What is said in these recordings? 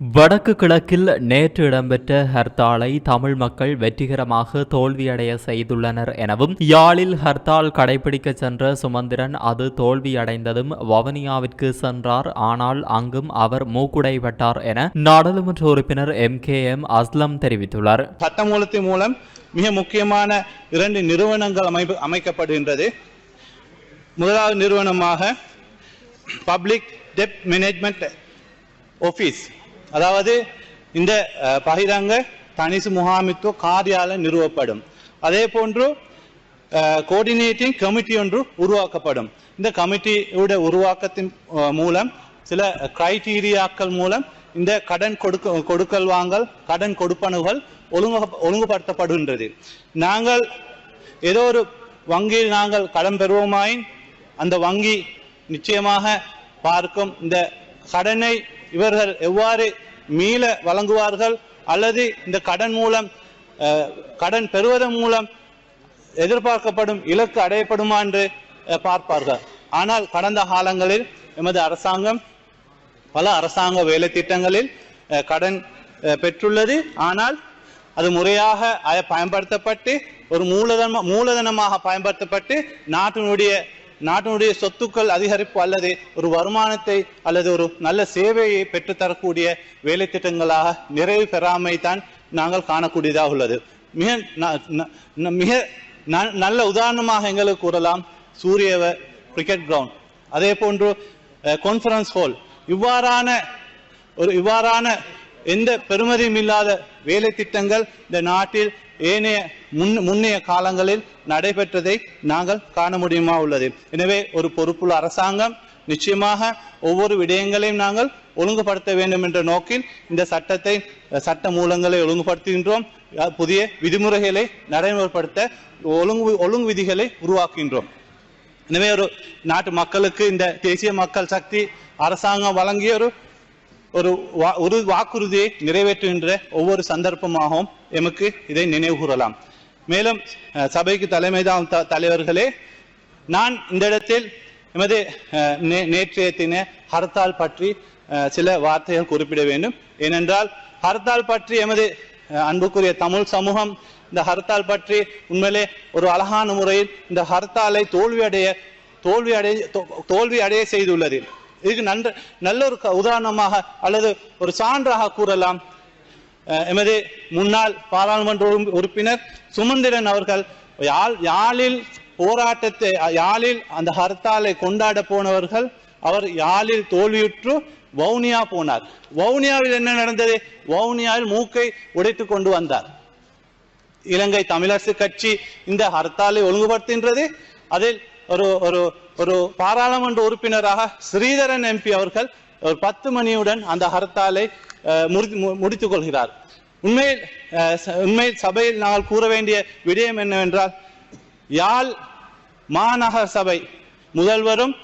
வடக்கு கிழக்கில் நேற்று இடம்பெற்ற ஹர்த்தாலை தமிழ் மக்கள் வெற்றிகரமாக தோல்வியடைய செய்துள்ளனர் எனவும், யாழில் ஹர்த்தால் கடைபிடிக்க சென்ற சுமந்திரன் அது தோல்வியடைந்ததும் வவுனியாவிற்கு சென்றார். ஆனால் அங்கும் அவர் மூக்குடைப்பட்டார் என நாடாளுமன்ற உறுப்பினர் MKM அஸ்லம் தெரிவித்துள்ளார். சட்டமூலத்தின் மூலம் மிக முக்கியமான 2 நிறுவனங்கள் அமைக்கப்படுகின்றது. முதலாவது நிறுவனமாக பப்ளிக் டெப்ட் மேனேஜ்மெண்ட் ஆபீஸ், அதாவது இந்த பகிரங்க தனிசு முகாமித்துவ காரியாலயம் நிறுவப்படும். அதே போன்று கோஆர்டினேட்டிங் கமிட்டி ஒன்று உருவாக்கப்படும். இந்த கமிட்டியோட உருவாக்கத்தின் மூலம் சில கிரைட்டீரியாக்கள் மூலம் இந்த கடன் கொடுக்கல் வாங்கல், கடன் கொடுப்பனவுகள் ஒழுங்குபடுத்தப்படுகின்றது. நாங்கள் ஏதோ ஒரு வங்கியில் நாங்கள் கடன் பெறுவோமாயின் அந்த வங்கி நிச்சயமாக பார்க்கும் இந்த கடனை இவர்கள் எவ்வாறு மீள வழங்குவார்கள் அல்லது இந்த கடன் மூலம் கடன் பெறுவதன் மூலம் எதிர்பார்க்கப்படும் இலக்கு அடையப்படுமா என்று பார்ப்பார்கள். ஆனால் கடந்த காலங்களில் எமது அரசாங்கம் பல அரசாங்க வேலை திட்டங்களில் கடன் பெற்றுள்ளது. ஆனால் அது முறையாக பயன்படுத்தப்பட்டு ஒரு மூலதனமாக பயன்படுத்தப்பட்டு நாட்டினுடைய சொத்துக்கள் அதிகரிப்பு அல்லது ஒரு வருமானத்தை அல்லது ஒரு நல்ல சேவையை பெற்றுத்தரக்கூடிய வேலை திட்டங்களாக நிறைவு பெறாமை தான் நாங்கள் காணக்கூடியதாக உள்ளது. மிக நல்ல உதாரணமாக எங்களுக்கு கூறலாம் சூரியவ கிரிக்கெட் கிரவுண்ட், அதே போன்று கான்ஃபரன்ஸ் ஹால். இவ்வாறான எந்த பெருமதியும் இல்லாத வேலை திட்டங்கள் இந்த நாட்டில் ஏனைய முன்னைய காலங்களில் நடைபெற்றதை நாங்கள் காண முடியுமா உள்ளது. எனவே ஒரு பொறுப்புள்ள அரசாங்கம் நிச்சயமாக ஒவ்வொரு விடயங்களையும் நாங்கள் ஒழுங்குபடுத்த வேண்டும் என்ற நோக்கில் இந்த சட்ட மூலங்களை ஒழுங்குபடுத்துகின்றோம். புதிய விதிமுறைகளை நடைமுறைப்படுத்த ஒழுங்கு விதிகளை உருவாக்குகின்றோம். எனவே ஒரு நாட்டு மக்களுக்கு இந்த தேசிய மக்கள் சக்தி அரசாங்கம் வழங்கிய ஒரு வாக்குறுதியை நிறைவேற்றுகின்ற ஒவ்வொரு சந்தர்ப்பமாகவும் எமக்கு இதை நினைவு கூறலாம். மேலும் சபைக்கு தலைமைதான் தலைவர்களே, நான் இந்த இடத்தில் எமது நேற்றைய தின ஹர்த்தால் பற்றி சில வார்த்தைகள் குறிப்பிட வேண்டும். ஏனென்றால் ஹர்த்தால் பற்றி எமது அன்புக்குரிய தமிழ் சமூகம் இந்த ஹர்த்தால் பற்றி உண்மையிலே ஒரு அழகான முறையில் இந்த ஹர்த்தாலை தோல்வி அடைய செய்துள்ளது. இதுக்கு நல்ல ஒரு உதாரணமாக அல்லது ஒரு சான்றாக கூறலாம். எமது முன்னாள் பாராளுமன்ற உறுப்பினர் சுமந்திரன் அவர்கள் யாழில் அந்த ஹர்த்தாலை கொண்டாட போனவர்கள், அவர் யாழில் தோல்வியுற்று வவுனியா போனார். வவுனியாவில் என்ன நடந்தது? வவுனியாவில் மூக்கை உடைத்து கொண்டு வந்தார். இலங்கை தமிழரசு கட்சி இந்த ஹர்த்தாலை ஒழுங்குபடுத்துகின்றது. அதில் ஒரு பாராளுமன்ற உறுப்பினராக ஸ்ரீதரன் MP அவர்கள் ஒரு 10 மணியுடன் அந்த ஹர்த்தாலை முடித்துக் கொள்கிறார். உண்மையில் சபையில் நாங்கள் கூற வேண்டிய விடயம் என்னவென்றால், யாழ் மாநகர சபை முதல்வரும்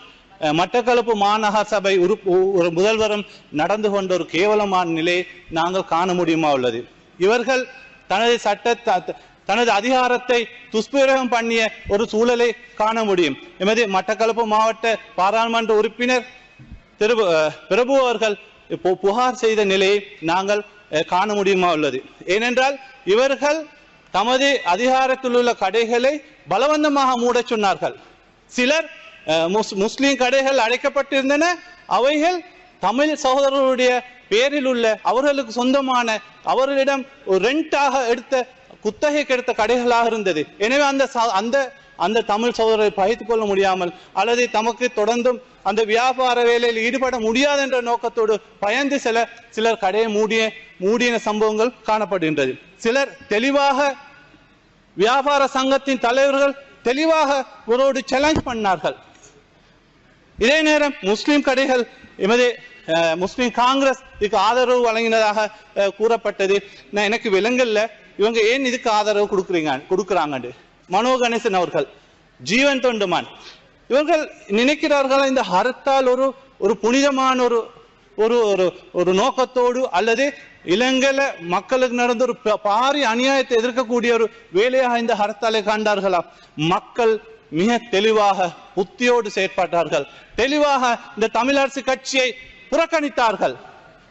மட்டக்களப்பு மாநகர சபை ஒரு முதல்வரும் நடந்து கொண்ட ஒரு கேவலமான நிலையை நாங்கள் காண முடியுமா உள்ளது. இவர்கள் தனது அதிகாரத்தை துஷ்பிரயோகம் பண்ணிய ஒரு சூழலை காண முடியும். எமது மட்டக்களப்பு மாவட்ட பாராளுமன்ற உறுப்பினர் பிரபு அவர்கள் புகார் செய்த நிலையை நாங்கள் காண முடியுமா உள்ளது. ஏனென்றால் இவர்கள் தமது அதிகாரத்தில் உள்ள கடைகளை பலவந்தமாக மூட சொன்னார்கள். சிலர் முஸ்லிம் கடைகள் அடைக்கப்பட்டிருந்தன. அவைகள் தமிழ் சகோதரர்களுடைய பேரில் உள்ள அவர்களுக்கு சொந்தமான அவர்களிடம் ரெண்டாக எடுத்த குத்தகைக்கு எடுத்த கடைகளாக இருந்தது. எனவே அந்த தமிழ் சகோதரரை பகிர்ந்து கொள்ள முடியாமல் அல்லது தமக்கு தொடர்ந்தும் அந்த வியாபார வேலையில் ஈடுபட முடியாது என்ற நோக்கத்தோடு பயந்து சிலர் கடையை மூடிய சம்பவங்கள் காணப்படுகின்றது. சிலர் தெளிவாக வியாபார சங்கத்தின் தலைவர்கள் தெளிவாக இவரோடு சேலஞ்ச் பண்ணார்கள். இதே நேரம் முஸ்லிம் கடைகள் எமது முஸ்லிம் காங்கிரஸ் இதுக்கு ஆதரவு வழங்கினதாக கூறப்பட்டது. எனக்கு விலங்கல்ல இவங்க ஏன் இதுக்கு ஆதரவு கொடுக்குறாங்க. மனோ கணேசன் அவர்கள், ஜீவன் தொண்டுமான், இவர்கள் நினைக்கிறார்கள் இந்த ஹர்த்தால் ஒரு புனிதமான ஒரு நோக்கத்தோடு அல்லது இலங்கையில மக்களுக்கு நடந்த ஒரு பாரிய அநியாயத்தை எதிர்க்கக்கூடிய ஒரு வேலையாக இந்த ஹர்த்தாலை காண்டார்களா? மக்கள் மிக தெளிவாக புத்தியோடு செயற்பட்டார்கள். தெளிவாக இந்த தமிழரசு கட்சியை புறக்கணித்தார்கள்.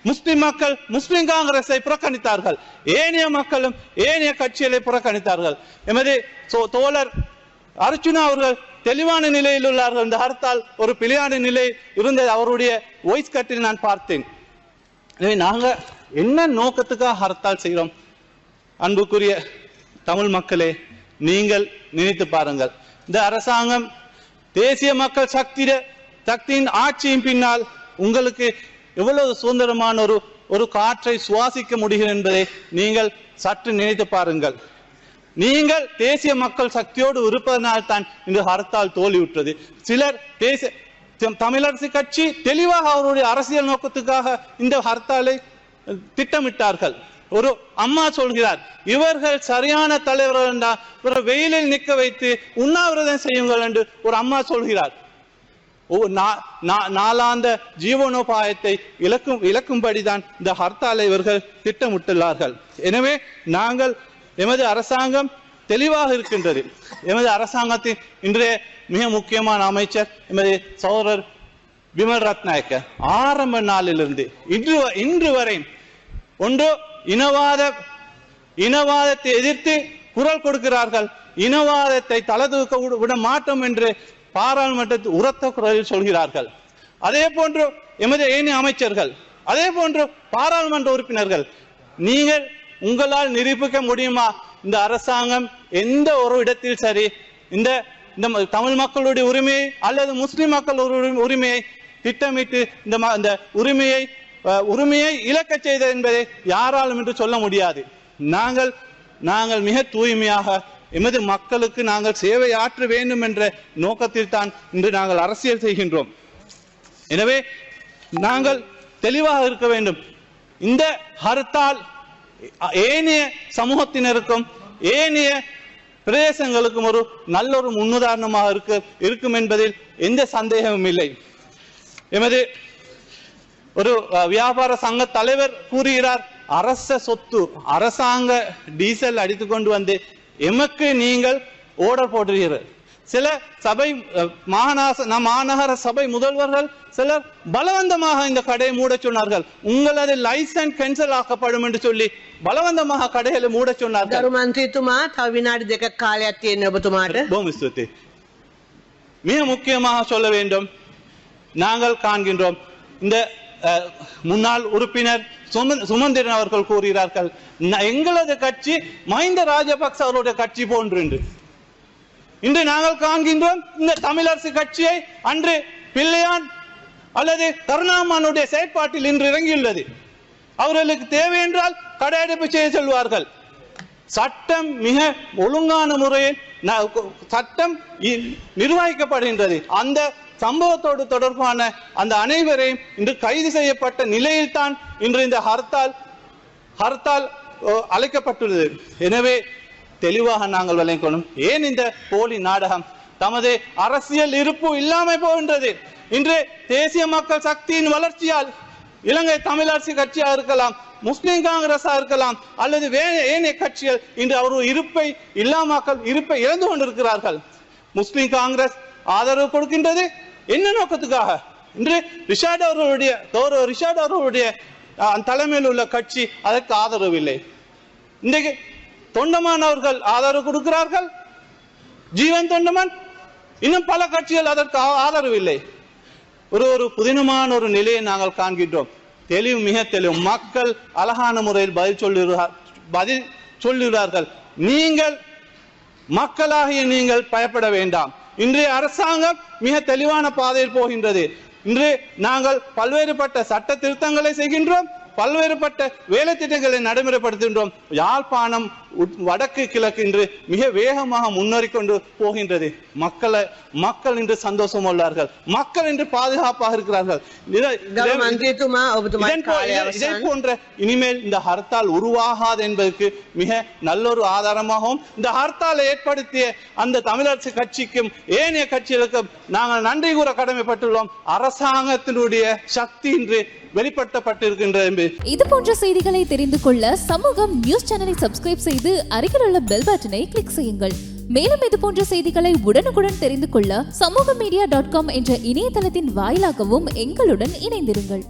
முஸ்லிம் மக்கள் முஸ்லிம் காங்கிரஸை புறக்கணித்தார்கள், ஏனைய மக்களும் ஏனைய கட்சிகளை புறக்கணித்தார்கள். எமது தோழர் அர்ச்சுனா அவர்கள் தெளிவான நிலையில் உள்ளார்கள். இந்த ஹர்த்தால் ஒரு பிழையான நிலை இருந்தது அவருடைய வாய்ஸ் கட்டில் நான் பார்த்தேன். எனவே நாங்க என்ன நோக்கத்துக்காக ஹர்த்தால் செய்கிறோம்? அன்புக்குரிய தமிழ் மக்களே, நீங்கள் நினைத்து பாருங்கள். இந்த அரசாங்கம் தேசிய மக்கள் சக்தியின் ஆட்சியின் பின்னால் உங்களுக்கு எவ்வளவு சுதந்திரமான ஒரு காற்றை சுவாசிக்க முடியும் என்பதை நீங்கள் சற்று நினைத்து பாருங்கள். நீங்கள் தேசிய மக்கள் சக்தியோடு இருப்பதனால் தான் இந்த ஹர்த்தால் தோல்வியுற்றது. சிலர் தமிழரசு கட்சி தெளிவாக அவருடைய அரசியல் நோக்கத்துக்காக இந்த ஹர்த்தாலை திட்டமிட்டார்கள். ஒரு அம்மா சொல்கிறார், இவர்கள் சரியான தலைவர்கள் என்றால் வெயிலில் நிற்க வைத்து உண்ணாவிரதம் செய்யுங்கள் என்று ஒரு அம்மா சொல்கிறார். நாளாந்த ஜீவனோபாயத்தை இழக்கும்படிதான் இந்த ஹர்த்தாலை இவர்கள் திட்டமிட்டுள்ளார்கள். எனவே நாங்கள் எமது அரசாங்கம் தெளிவாக இருக்கின்றது. எமது அரசாங்கத்தின் இன்றைய மிக முக்கியமான அமைச்சர் எமது சகோதரர் விமல் ரத்நாயக்க ஆரம்ப நாளிலிருந்து இன்று வரை ஒன்று இனவாதத்தை எதிர்த்து குரல் கொடுக்கிறார்கள். இனவாதத்தை தலதூக்க விட மாட்டோம் என்று பாராளுமன்றத்தில் உரத்த குரலில் சொல்கிறார்கள். அதே போன்று எமது ஏனைய அமைச்சர்கள், அதே போன்று பாராளுமன்ற உறுப்பினர்கள், நீங்கள் உங்களால் நிரூபிக்க முடியுமா இந்த அரசாங்கம் எந்த ஒரு இடத்தில் சரி இந்த தமிழ் மக்களுடைய உரிமையை அல்லது முஸ்லிம் மக்களுடைய உரிமையை திட்டமிட்டு இந்த உரிமையை இழக்க செய்த என்பதை யாராலும் என்று சொல்ல முடியாது. நாங்கள் மிக தூய்மையாக எமது மக்களுக்கு நாங்கள் சேவை ஆற்ற வேண்டும் என்ற நோக்கத்தில் தான் இன்று நாங்கள் அரசியல் செய்கின்றோம். எனவே நாங்கள் தெளிவாக இருக்க வேண்டும். இந்த ஹர்த்தால் ஏனைய சமூகத்தினருக்கும் ஏனைய பிரதேசங்களுக்கும் ஒரு நல்ல ஒரு முன்னுதாரணமாக இருக்கும் என்பதில் எந்த சந்தேகமும் இல்லை. எமது ஒரு வியாபார சங்க தலைவர் கூறுகிறார், அரச சொத்து அரசாங்க டீசல் அடித்துக் கொண்டு வந்து எமக்கு நீங்கள் ஓர்டர் போடுகிறீர்கள். சில சபை மாநகர சபை முதல்வர்கள் சிலர் பலவந்தமாக இந்த கடையை மூட சொன்னார்கள். உங்களது லைசன்ஸ் கேன்சல் ஆக்கப்படும் என்று சொல்லி பலவந்தமாக கடைகளை மூட சொன்னார்கள். மிக முக்கியமாக சொல்ல வேண்டும், நாங்கள் காண்கின்றோம் இந்த முன்னாள் உறுப்பினர் சுமந்திரன் அவர்கள் கூறுகிறார்கள், எங்களது கட்சி மஹிந்த ராஜபக்ச அவருடைய கட்சி போன்று. இன்று நாங்கள் காண்கின்றோம் இந்த தமிழரசு கட்சியை அன்று பிள்ளையான் அல்லது கருணாமனுடைய செயற்பாட்டில் இன்று இறங்கியுள்ளது. அவர்களுக்கு தேவை என்றால் கடையடைப்பு செய்ய சொல்வார்கள். சட்டம் மிக ஒழுங்கான முறையில் சட்டம் நிர்வகிக்கப்படுகின்றது. அந்த சம்பவத்தோடு தொடர்பான அந்த அனைவரையும் இன்று கைது செய்யப்பட்ட நிலையில் தான் இன்று இந்த ஹர்த்தால் அழைக்கப்பட்டுள்ளது. எனவே தெளிவாக நாங்கள் விளங்கணும், ஏன் இந்த போலி நாடகம்? தமது அரசியல் இருப்பு இல்லாமல் போகின்றது. இன்று தேசிய மக்கள் சக்தியின் வளர்ச்சியால் இலங்கை தமிழரசு கட்சியாக இருக்கலாம், முஸ்லிம் காங்கிரஸா இருக்கலாம், அல்லது ஏனைய கட்சிகள் இன்று அவர் இருப்பை இழந்து கொண்டிருக்கிறார்கள். முஸ்லிம் காங்கிரஸ் ஆதரவு கொடுக்கின்றது என்ன நோக்கத்துக்காக? இன்று ரிஷாட் அவர்களுடைய தலைமையில் உள்ள கட்சி அதற்கு ஆதரவு இல்லை. இன்றைக்கு தொண்டமான் அவர்கள் ஆதரவு கொடுக்கிறார்கள், ஜீவன் தொண்டமான், இன்னும் பல கட்சிகள் அதற்கு ஆதரவு இல்லை. ஒரு புதினமான ஒரு நிலையை நாங்கள் காண்கின்றோம். மிக தெளிவு மக்கள் அழகான முறையில் பதில் சொல்லுகிறார்கள். நீங்கள் மக்களாகிய நீங்கள் பயப்பட வேண்டாம். இன்றைய அரசாங்கம் மிக தெளிவான பாதையில் போகின்றது. இன்று நாங்கள் பல்வேறுபட்ட சட்ட திருத்தங்களை செய்கின்றோம், பல்வேறுபட்ட வேலை திட்டங்களை நடைமுறைப்படுத்துகின்றோம். யாழ்ப்பாணம் வடக்கு கிழக்கு இன்று மிக வேகமாக முன்னேறிக்கொண்டு போகின்றது. மக்கள் இன்று சந்தோஷம் உள்ளார்கள், மக்கள் இன்று பாதுகாப்பாக இருக்கிறார்கள். இதை போன்ற இனிமேல் இந்த ஹர்த்தால் உருவாகாது என்பதற்கு மிக நல்லொரு ஆதாரமாகவும் இந்த ஹர்த்தாலை ஏற்படுத்திய அந்த தமிழரசு கட்சிக்கும் ஏனைய கட்சிகளுக்கும் நாங்கள் நன்றி கூற கடமைப்பட்டுள்ளோம். அரசாங்கத்தினுடைய சக்தி இன்று வெளிப்படுத்தப்பட்டிருக்கின்றது. இது போன்ற செய்திகளை தெரிந்து கொள்ள சமூகம் நியூஸ் சேனலை சப்ஸ்கிரைப் செய்து அருகில் உள்ள பெல் பட்டனை கிளிக் செய்யுங்கள். மேலும் இது போன்ற செய்திகளை உடனுக்குடன் தெரிந்து கொள்ள சமூகமீடியா.com என்ற இணையதளத்தின் வாயிலாகவும் எங்களுடன் இணைந்திருங்கள்.